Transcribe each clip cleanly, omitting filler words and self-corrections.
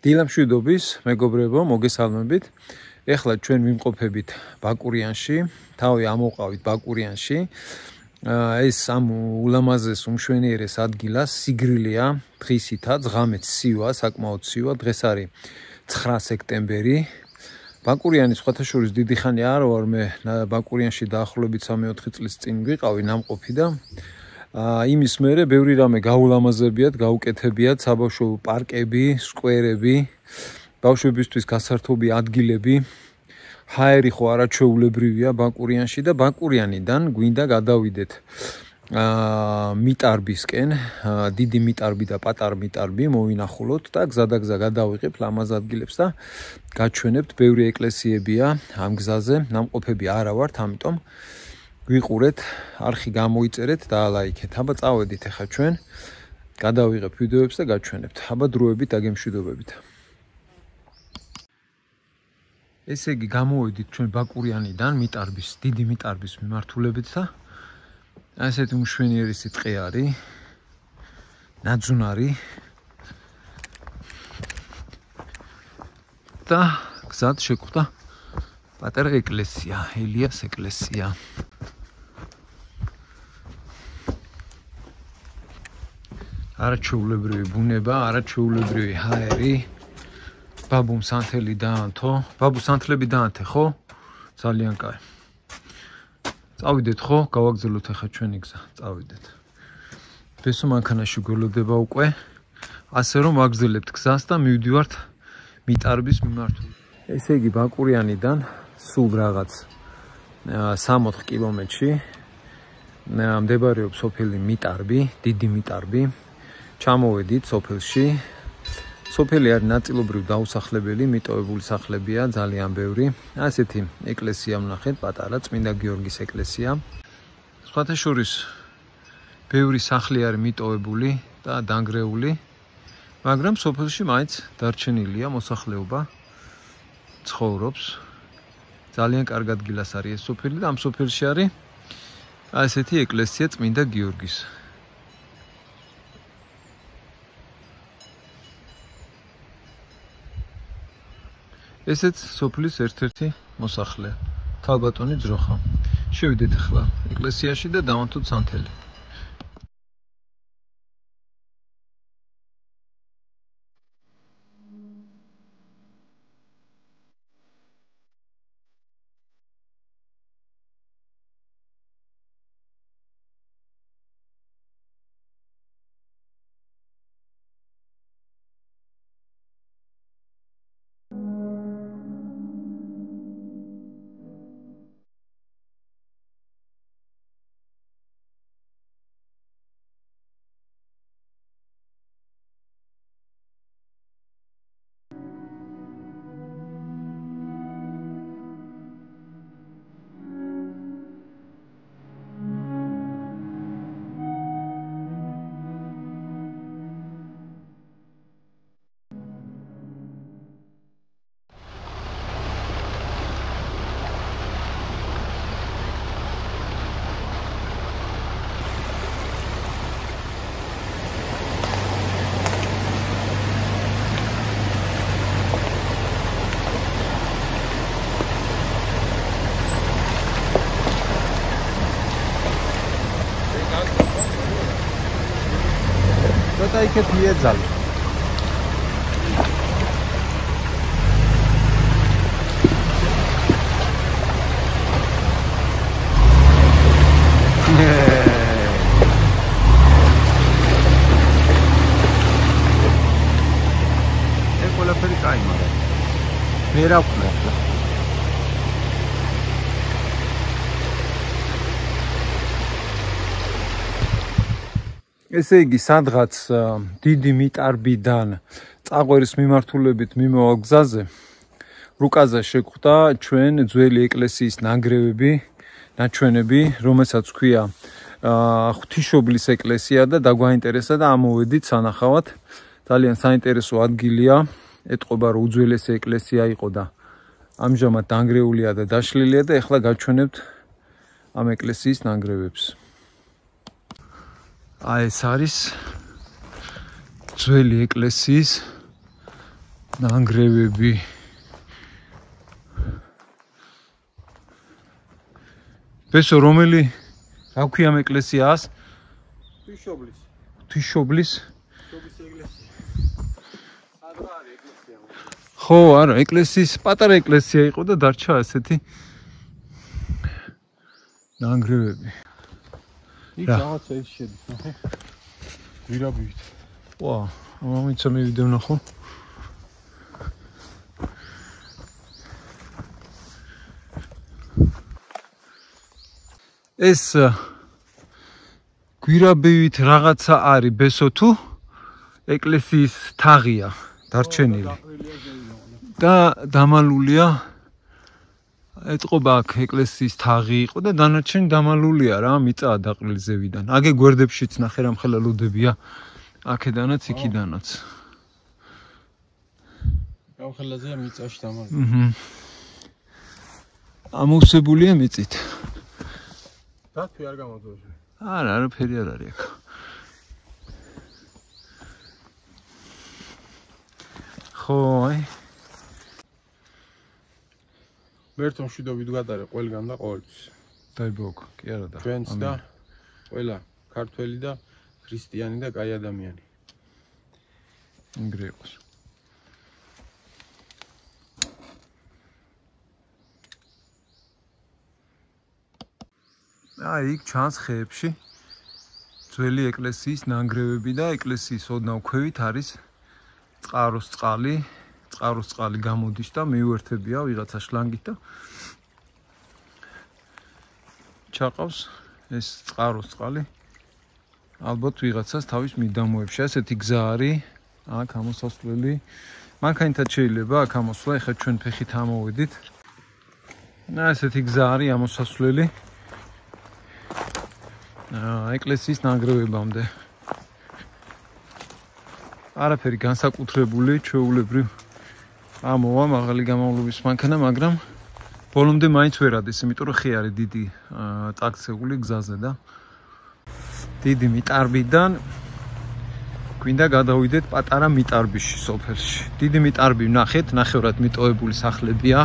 დილამშვიდობის, მეგობრებო, მოგესალმებით. Ეხლა ჩვენ ვიმყოფებით ბაკურიანში, თავი ამოვყავით ბაკურიანში. ეს ამ ულამაზეს უმშვენიერეს ადგილას სიგრილია, დღისითაც, ღამეც სივა, საკმაოდ სივა. დღეს არის 9 სექტემბერი. ბაკურიანი სხვათა შორის დიდი ხანი არ ვარ, მე ბაკურიანში დაახლოებით 3-4 წლის წინ ვიყავი ნამყოფი და იმის მერე ბევრი რამე გაულამაზებიათ, გაუკეთებიათ, საბავშვო პარკები, სკვერები, ბავშვებისთვის გასართობი ადგილები. ჰაერი ხო არაჩვეულებრივია ბაკურიანში და ბაკურიანიდან გვინდა გადავიდეთ მიტარბისკენ, დიდი მიტარბი და პატარა მიტარბი მოვინახულოთ და გზადაგზა გადავიღებ ლამაზ ადგილებს და გაჩვენებთ. ბევრი ეკლესიებია ამ გზაზე, ნამყოფები არა ვართ, ამიტომ ვიყურეთ, არხი გამოიწერეთ და ლაიქეთ. აბა წავედით ახლა ჩვენ, გადავიღებ ვიდეოებს და გაჩვენებთ. აბა დროებით დაგემშვიდობებით. ესე იგი გამოვედით ჩვენ ბაკურიანიდან მიტარბის, დიდი მიტარბის მიმართულებით და ასეთი უმშვენიერესი ტყე არის, ნაძვნარი და გზად შეგვხვდა პატარა ეკლესია, ელიას ეკლესია. არაჩვეულებრივი ბუნება, არაჩვეულებრივი ჰაერი. ბაბუს სანთელი დაანთო, ბაბუს სანთლები დაანთე, ხო? ძალიან კაი. წავიდეთ, ხო? გავაგზავნოთ ახლა ჩვენი გზა, წავიდეთ. ბესო მანქანაში გველოდება უკვე, ასე რომ ვაგზელებთ გზას და მივდივართ მიტარბის მიმართულებით. ესე იგი ბაკურიანიდან სულ რაღაც 3-4 კილომეტრში მდებარეობს სოფელი მიტარბი, დიდი მიტარბი. ჩამოვედით სოფელში. სოფელი არის ნაწილობრივ დაუსახლებელი, მიტოვებული სახლებია ძალიან ბევრი. ასეთი ეკლესია ვნახეთ, პატარა წმინდა გიორგის ეკლესია. სხვათა შორის ბევრი სახლი არის მიტოვებული და დანგრეული, მაგრამ სოფელში მაინც დარჩენილია მოსახლეობა, ცხოვრობს. ძალიან კარგ ადგილას არის ეს სოფელი და ამ სოფელში არის ასეთი ეკლესია წმინდა გიორგის. ესეც სოფლის ერთ-ერთი მოსახლე, ქალბატონი ძროხა. შევიდეთ ახლა ეკლესიაში და დავანთოთ სანთელი. და იქეთ მიეძალე. ეს ყველაფერი კაი, მაგრამ მე რა ვქნა? ესე იგი, სადღაც დიდი მიტარბიდან წაღვერის მიმართულებით მიმავალ გზაზე რუკაზე შეგვხვდა ჩვენ ძველი ეკლესიის ნანგრევები, ნაჩვენები, რომელსაც ქვია ღვთისმშობლის ეკლესია და დაგვაინტერესა და ამოვედით სანახავად. ძალიან საინტერესო ადგილია, ეტყობა რომ უძველესი ეკლესია იყო და ამჟამად დანგრეულია და დაშლილია და ეხლა გაჩვენებთ ამ ეკლესიის ნანგრევებს. ეს არის ძველი ეკლესიის ნანგრევები. ბესო რომელი რა ქვია ამ ეკლესიას? ღვთისმშობლის. ღვთისმშობლის? ღვთის ეკლესია. ადრე არის ეკლესია. ხო, არა, ეკლესიის პატარა ეკლესია იყო და დარჩა ასეთი ნანგრევები. იქ რაღაცა ის შედის, ნახე. გვირაბივით. ვა, მომიცა მივიდე ვნახო. ეს გვირაბივით რაღაცა არის ბესო თუ ეკლესიის თაღია დარჩენილი და დამალულია ეტყობა აქ ეკლესიის თაღი იყო და დანარჩენი დამალულია რა მიწაა დაყრილი ზევიდან. აგე გვერდებშიც ნახე რა მხელა ლოდებია აქედანაც იქიდანაც. გამხელაზეა მიწაში დამალული. ამოვსებულია მიწით. დათვი არ გამოძოვე. არა, არაფერი არ არის აქ. ხო, აი. მერტო მშვიდობით გატარე ყველგან და ყოველთვის. დაიბოგ, კი არა და. ჩვენც და ყველა ქართველი და ქრისტიანი და კაი ადამიანი. ინგრე იყოს. აი, იქ ჩანს ხეებში ძველი ეკლესიის ნანგრევები და ეკლესიის ოდნავ ქვევით არის წყაროს წყალი. წყაროს წყალი გამოდის და მიუერთებია ვიღაცა შლანგით და ჩაყავს ეს წყაროს წყალი. ალბათ ვიღაცას თავის მიდამოებში. ასეთი გზა არის. აქ ამოსასვლელი. მანქანითაც შეიძლება აქ ამოსვლა, ეხლა ჩვენ ფეხით ამოვედით. ასეთი გზა არის ამოსასვლელი. ეკლესიის ნანგრევებამდე. არაფერი განსაკუთრებული, ჩვეულებრივ ამოვა მაღალი გამავლობის მანქანა, მაგრამ ბოლომდე მაინც ვერ ადის, იმიტომ რომ ხე არის დიდი წაქცეული გზაზე და დიდი მიტარბიდან გვინდა გადავიდეთ პატარა მიტარბიში სოფელში. დიდი მიტარბი ვნახეთ, ნახევრად მიტოვებული სახლებია.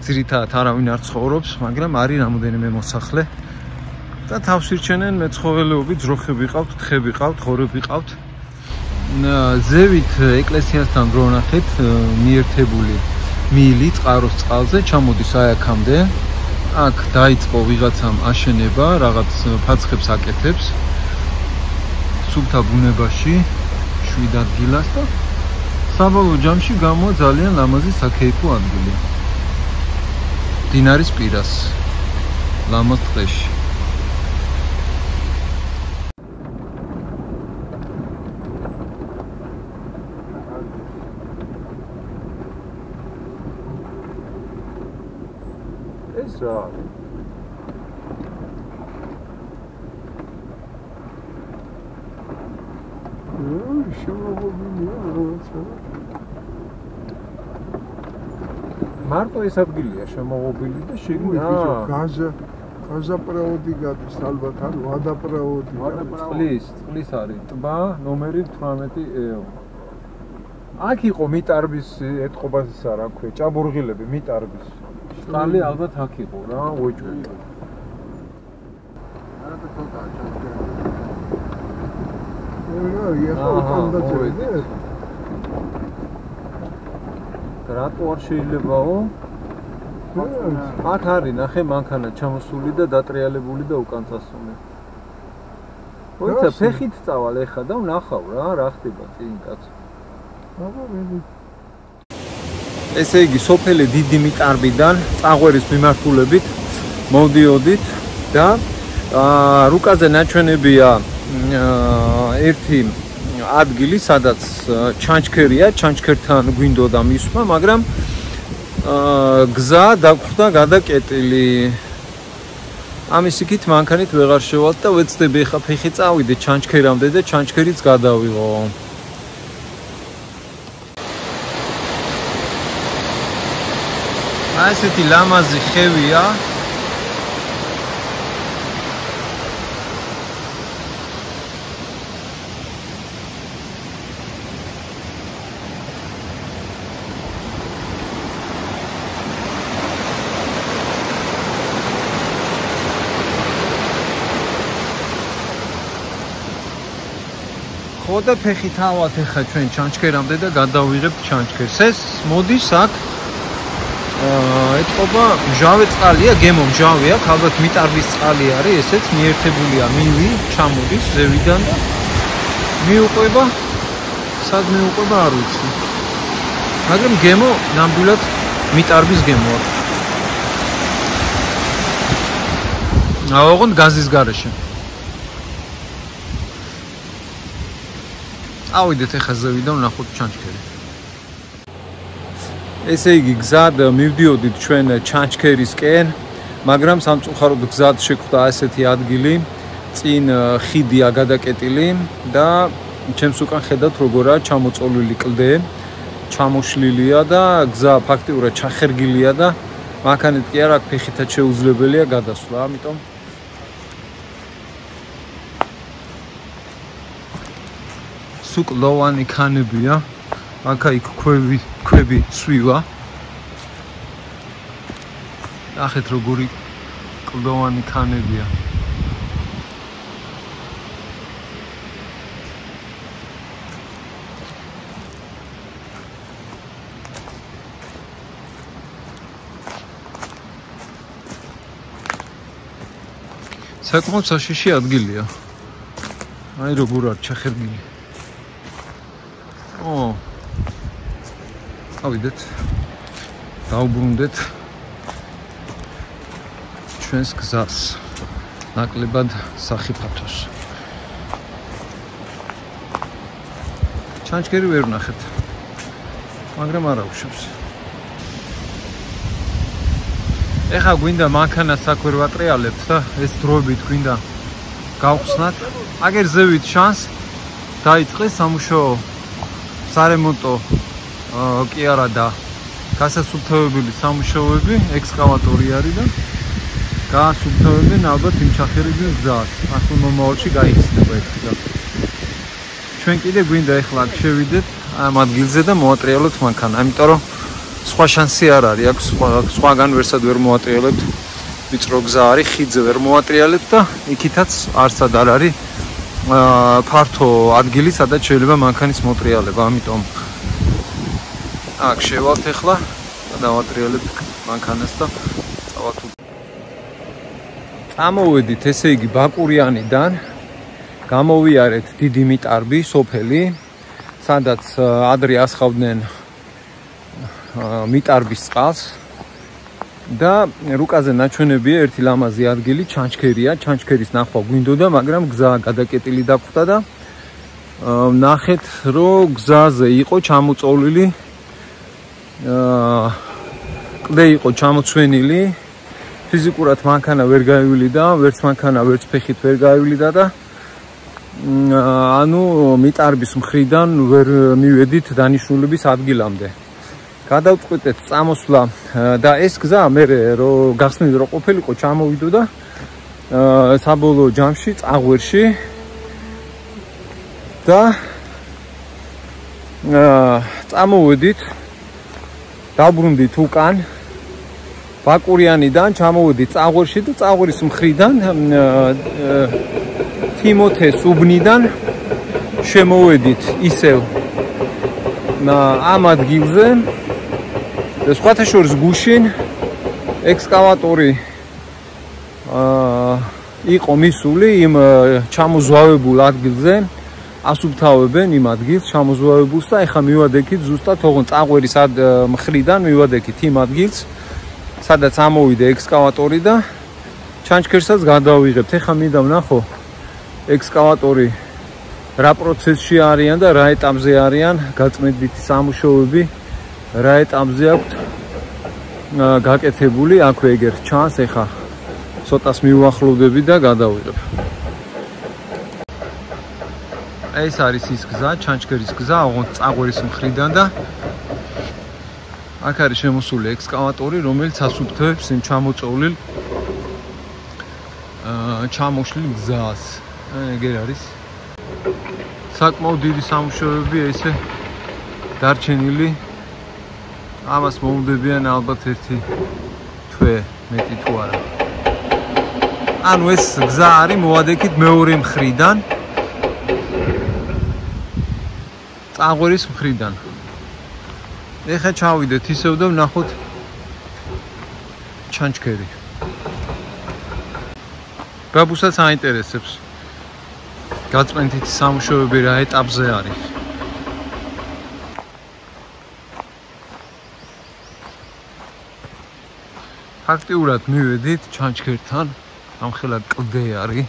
ძირითადად არავინ არ ცხოვრობს, მაგრამ არის რამოდენიმე მოსახლე. და თავს ირჩენენ მეცხოველეობით, ძროხები ყავთ, თხები ყავთ, ღორები ყავთ. ზევით ეკლესიასთან რო ნახეთ, მიერთებული მილი წყაროს წყალზე ჩამოდის აი აქამდე. აქ დაიწყო ვიღაცამ აშენება, რაღაც ფაცხებს აკეთებს. სუფთა ბუნებაში 7 ადგილას და საბოლოო ჯამში გამოვა ძალიან ლამაზი საქეითო ადგილი. დინარის პირას, ლამაზ ტყეში. ეს რა არის? მარტო ეს ადგილია შემოღობილი და შეგიძლია გაზაპრაოდი გადის ალბათ არ ვადაპრაოდი წყლის არის ტბა ნომერი 18 აქ იყო მიტარბის ეთყობაზისა რა ქვია ჭაბურღილები მიტარბის წყალი ალბათ აქ იყო რა უეჭველი არადა ცოტა რატო არ შეიძლებაო? აქ არის ნახე მანქანა ჩამოსული და დატრიალებული და უკან წასული. ოიცა ფეხით წავალ ეხა და ვნახავ რა ხდება წინ კაცო. ესე იგი სოფელი დიდი მიტარბიდან წაღვერის მიმართულებით მოვდიოდით და რუკაზე ნაჩვენებია ერთი ადგილი, სადაც ჩანჩქერია, ჩანჩქერთან გვინდოდა მისვლა, მაგრამ გზა დაგვხვდა გადაკეტილი. ამის იქით მანქანით ვეღარ შევალთ და ვეცდები ახლა ფეხი წავიდე ჩანჩქერამდე და ჩანჩქერიც გადავიღო. ასეთი ლამაზი ხევია. ხო და ფეხით ავათ ახლა ჩვენ ჩანჩქერამდე და გადავიღებთ ჩანჩქერს. ეს მოდის აქ ეთყობა მჟავე წყალია, გემო მჟავე აქვს, ალბათ მიტარბის წყალი არის, ესეც მიერთებულია მივი, ჩამოდის ზევიდან და მიუყვება, სად მიუყვება არ ვიცი. მაგრამ გემო ნამდვილად მიტარბის გემო აქვს. ოღონდ გაზის გარეშე. ავიდეთ ახლა ზევიდან ვნახოთ ჩანჩქერი. ესე იგი გზად მივდიოდით ჩვენ ჩანჩქერისკენ, მაგრამ სამწუხაროდ გზად შეხვდა ასეთი ადგილი, წინ ხიდია გადაკეტილი და ჩემს უკან ხედავთ როგორაა ჩამოწოლილი კლდე, ჩამოშლილია და გზა ფაქტიურად ჩახერგილია და მანქანით კი არა ფეხითაც შეუძლებელია გადასვლა, ამიტომ სუკლოვანი ქანებია, აქა-იქ ქვები სვივა. ნახეთ როგორი კლდოვანი ქანებია. საკმაოდ საშიში ადგილია. აი როგორ არის ჩახერგილი. ავიდეთ, დავუბრუნდეთ ჩვენს გზას, ნაკლებად სახიფათოს. ჩანჩქერი ვერ ვნახეთ, მაგრამ არ აუშვებს. ეხლა გვინდა მანქანას აქ ვერ ვატრიალებთ და ეს დროებით გვინდა გავხსნათ. აგერ ზევით შანს დაიწყეს სამუშაო სარემონტო კი არა და გასასუფთავებელი სამუშაოები, ექსკავატორი არის და გაასუფთავებენ ალბათ იმ ჩახერგილ გზას. ახლა მომავალში გაიხსნება ეს გზა. ჩვენ კიდე გვინდა ეხლა აქ შევიდეთ ამ ადგილზე და მოატრიალოთ მანქანა, იმიტომ რომ სხვა შანსი არ არის, აქ სხვაგან ვერსად ვერ მოატრიალებთ. ვიწრო გზა არის, ხიდზე ვერ მოატრიალებთ და იქითაც არსად არ არის ფართო ადგილი, სადაც შეიძლება მანქანის მოტრიალება, ამიტომ აქ შევალთ ახლა და დავატრიალებთ მანქანას და წავალთ. წამოვედით, ესე იგი ბაკურიანიდან, გამოვიარეთ დიდი მიტარბი, სოფელი, სადაც ადრე ასხავდნენ მიტარბის წყალს და რუკაზე ნაჩვენებია ერთი ლამაზი ადგილი, ჩანჩქერია, ჩანჩქერის ნახვა გვინდოდა, მაგრამ გზა გადაკეტილი დაგვხვდა და ნახეთ, რომ გზაზე იყო ჩამოწოლილი, კლდე იყო ჩამოცვენილი, ფიზიკურად მანქანა ვერ გაივლიდა, ვერც მანქანა, ვერც ფეხით ვერ გაივლიდა და ანუ მიტარბის მხრიდან ვერ მივედით დანიშნულების ადგილამდე. გადავწყვეტეთ წამოსვლა და ეს გზა მე რომ გახსნილი რომ ყოფილიყო ჩამოვიდო და საბოლოო ჯამში წაღვერში და წამოვედით, დაბრუნდით უკან ბაკურიანიდან, ჩამოვედით წაღვერში და წაღვერის მხრიდან თიმოთეს უბნიდან შემოვედით ისევ ამ ადგილზე. სხვათა შორის გუშინ ექსკავატორი იყო მისული იმ ჩამოზვავებულ ადგილზე, ასუფთავებენ იმ ადგილს ჩამოზვავებულს და ეხლა მივადექით ზუსტად თողონ წაღვერის მხრიდან მივადექით იმ ადგილს, სადაც ამოვიდა ექსკავატორი და ჩანჩქერსაც გადავიღებთ. ეხლა მინდა ვნახო ექსკავატორი რა პროცესში არიან და რა ეტაპზე არიან, გაწმენდითი სამუშაოები რა ეტაპზე აქვთ გაკეთებული, აქვე ეგერ ჩანს, ეხლა ცოტას მივუახლოვდები და გადავიღებ. ეს არის ის გზა, ჩანჩქერის გზა, ოღონდ წაღვერის მხრიდან და აქ არის შემოსული ექსკავატორი, რომელიც ასუფთავებს იმ ჩამოწოლილ ჩამოშლილ გზას. ეგერ არის. საკმაოდ დიდი სამუშაოებია ესე დარჩენილი. ამას მოუნდებიან ალბათ ერთი თვე, მეტი თუ არა. ანუ ეს გზა არის მოვადექით მეორე მხრიდან. წაღვერის მხრიდან. ეხა ჩავიდეთ ისევ და ვნახოთ ჩანჩქერი. ბაბუსაც აინტერესებს. გაწმენდითი სამუშაოები რა ეტაპზე არის. ფაქტიურად მივედით ჩანჩქერთან, ამხელა კლდე არის.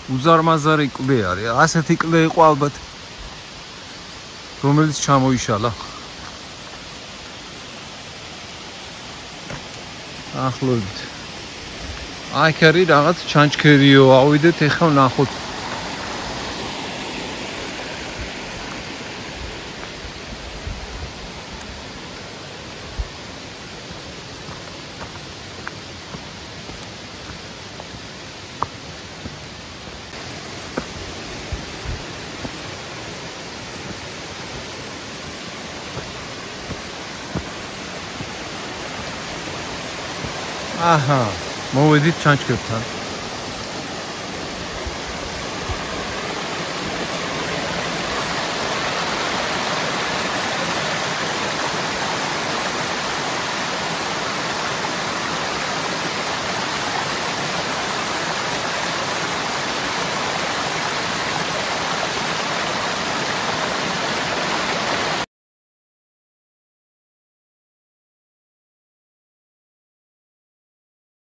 უზარმაზარი კლდე არის. ასეთი კლდე იყო ალბათ, რომელიც ჩამოიშალა. ახლობით. აქ არის რაღაც ჩანჩქერიო, ავიდეთ ეხლა ვნახოთ. აჰა, მოვედით ჩანჩქერთან.